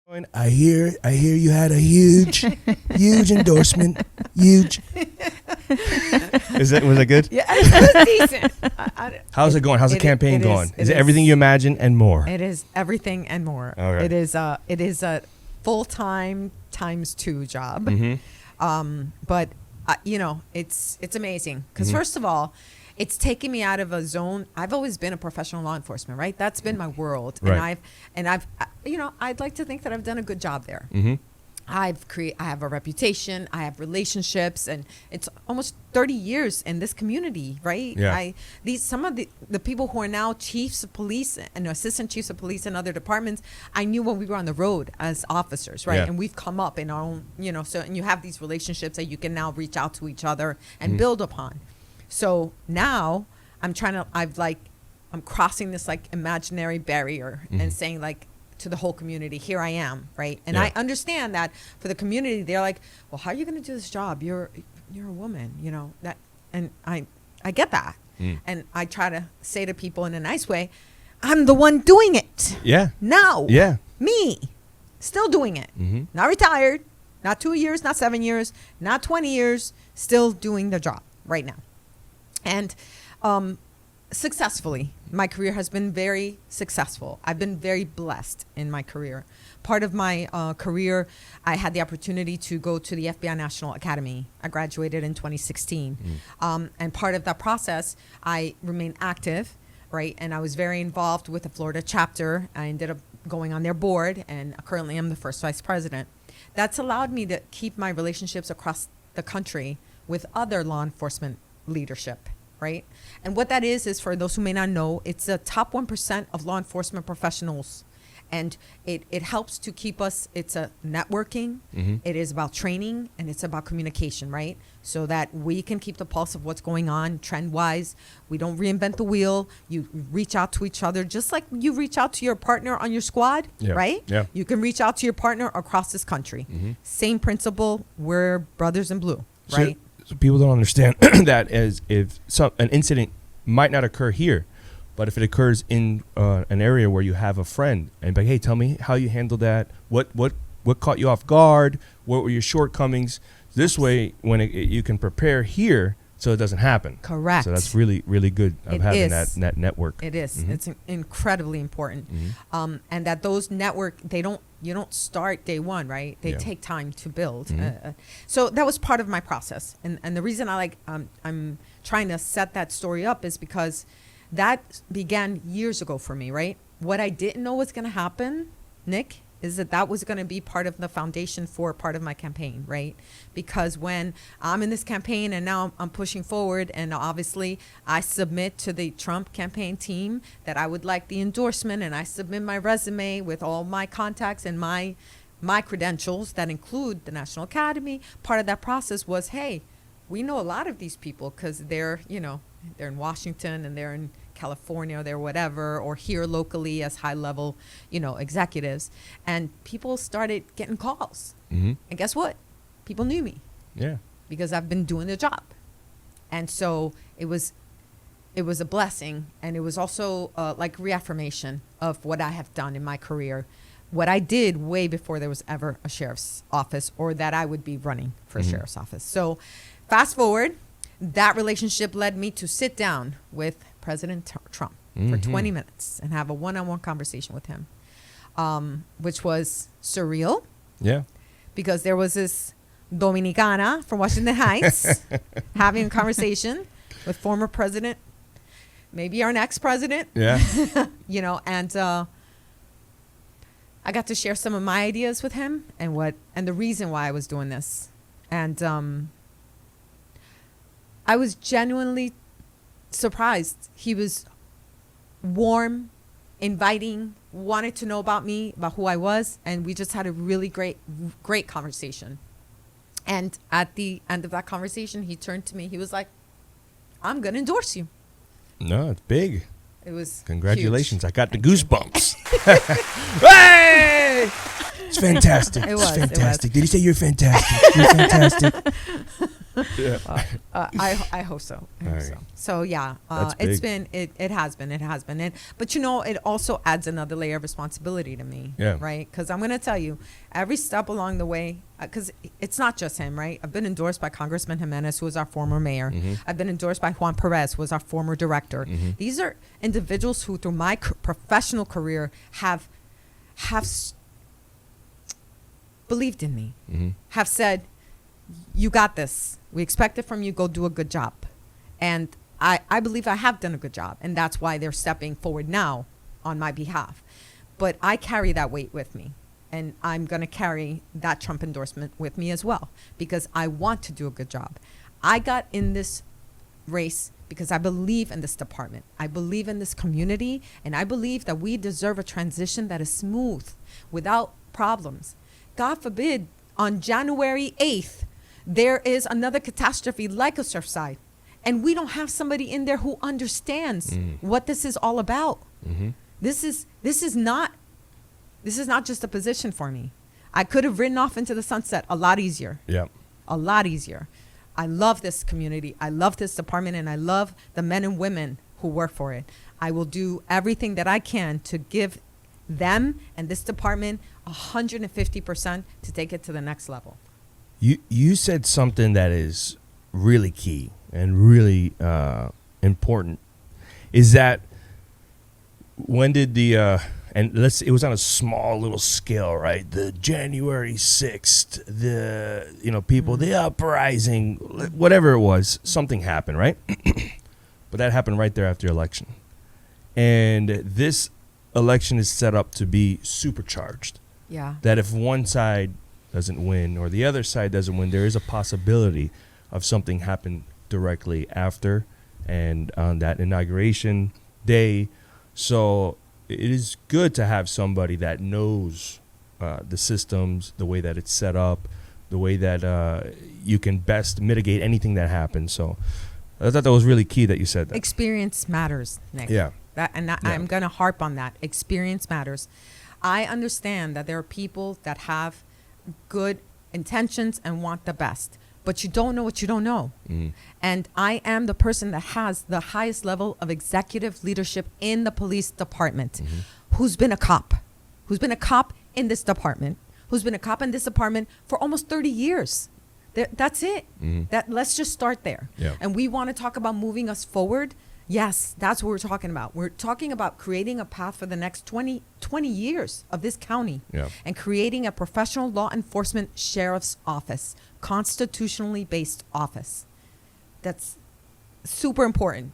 I hear you had a huge endorsement. Huge. Was that good? Yeah, it was decent. How's it going? How's the campaign going? Is it is everything you imagine and more? It is everything and more. Okay. It is a full-time ×2 job. Mm-hmm. But it's amazing because first of all, it's taken me out of a zone. I've always been a professional law enforcement, right? That's been my world. Right. And I've I'd like to think that I've done a good job there. Mm-hmm. I have a reputation, I have relationships, and it's almost 30 years in this community, right? Yeah. Some of the people who are now chiefs of police and assistant chiefs of police in other departments, I knew when we were on the road as officers, right? Yeah. And we've come up in our own, and you have these relationships that you can now reach out to each other and build upon. So now I'm crossing this like imaginary barrier and saying like, to the whole community, here I am, right? And I understand that for the community, they're like, well, how are you going to do this job? You're a woman, that, and I get that. And I try to say to people in a nice way, I'm the one doing it. Yeah. Now. Yeah. Me. Still doing it. Mm-hmm. Not retired. Not 2 years, not 7 years, not 20 years. Still doing the job right now. And successfully. My career has been very successful. I've been very blessed in my career. Part of my career, I had the opportunity to go to the FBI National Academy. I graduated in 2016. And part of that process, I remained active, right? And I was very involved with the Florida chapter. I ended up going on their board, and currently I'm the first vice president. That's allowed me to keep my relationships across the country with other law enforcement leadership. Right? And what that is for those who may not know, it's the top 1% of law enforcement professionals. And it helps to keep us, it's a networking, it is about training, and it's about communication, right? So that we can keep the pulse of what's going on trend-wise. We don't reinvent the wheel. You reach out to each other, just like you reach out to your partner on your squad, right? Yeah. You can reach out to your partner across this country. Same principle, we're brothers in blue, right? So people don't understand that as if an incident might not occur here, but if it occurs in an area where you have a friend and be like, hey, tell me how you handled that. What caught you off guard? What were your shortcomings? This way, when you can prepare here, so it doesn't happen. Correct. So that's really, really good of having that network. It is. It's incredibly important. And that those network, you don't start day one, right? They take time to build. So that was part of my process. And the reason I'm trying to set that story up is because that began years ago for me, right? What I didn't know was going to happen, Nick, is that was going to be part of the foundation for part of my campaign, right? Because when I'm in this campaign and now I'm pushing forward, and obviously I submit to the Trump campaign team that I would like the endorsement, and I submit my resume with all my contacts and my credentials that include the National Academy. Part of that process was, hey, we know a lot of these people because they're in Washington and they're in California, or they're whatever, or here locally as high level, executives. And people started getting calls. And guess what? People knew me. Yeah. Because I've been doing the job. And so it was a blessing. And it was also like reaffirmation of what I have done in my career. What I did way before there was ever a sheriff's office or that I would be running for a sheriff's office. So fast forward, that relationship led me to sit down with President Trump for 20 minutes and have a one-on-one conversation with him, which was surreal. Yeah. Because there was this Dominicana from Washington Heights having a conversation with former president, maybe our next president. Yeah. And I got to share some of my ideas with him and the reason why I was doing this. And I was genuinely surprised. He was warm, inviting, wanted to know about me, about who I was, and we just had a really great conversation. And at the end of that conversation, he turned to me. He was like, I'm going to endorse you. No, it's big. It was Congratulations. huge. I got the goosebumps. Hey! It's fantastic. It was. It's fantastic. Did he say you're fantastic? You're fantastic. Yeah. I hope so. I hope All so. right. So yeah, That's it's big. been it has been and but it also adds another layer of responsibility to me. Yeah. Right. Because I'm gonna tell you, every step along the way, because it's not just him. Right. I've been endorsed by Congressman Jimenez, who was our former mayor. I've been endorsed by Juan Perez, who was our former director. These are individuals who, through my professional career, have believed in me, have said, you got this. We expect it from you. Go do a good job. And I believe I have done a good job. And that's why they're stepping forward now on my behalf. But I carry that weight with me. And I'm going to carry that Trump endorsement with me as well, because I want to do a good job. I got in this race because I believe in this department. I believe in this community. And I believe that we deserve a transition that is smooth, without problems. God forbid, on January 8th, there is another catastrophe like a Surfside. And we don't have somebody in there who understands what this is all about. This is not just a position for me. I could have ridden off into the sunset a lot easier. Yeah. A lot easier. I love this community. I love this department, and I love the men and women who work for it. I will do everything that I can to give them and this department 150% to take it to the next level. You said something that is really key and really important. Is that when did the it was on a small little scale, right? The January 6th, the people, the uprising, whatever it was, something happened, right? But that happened right there after the election. And this election is set up to be supercharged. Yeah. That if one side doesn't win or the other side doesn't win, there is a possibility of something happen directly after and on that inauguration day. So it is good to have somebody that knows the systems, the way that it's set up, the way that you can best mitigate anything that happens. So I thought that was really key that you said that. Experience matters, Nick. Yeah. I'm going to harp on that. Experience matters. I understand that there are people that have good intentions and want the best, but you don't know what you don't know. And I am the person that has the highest level of executive leadership in the police department, who's been a cop in this department, for almost 30 years. That's it. Let's just start there. Yeah. And we want to talk about moving us forward. Yes, that's what we're talking about. We're talking about creating a path for the next 20 years of this county, and creating a professional law enforcement sheriff's office, constitutionally based office. That's super important.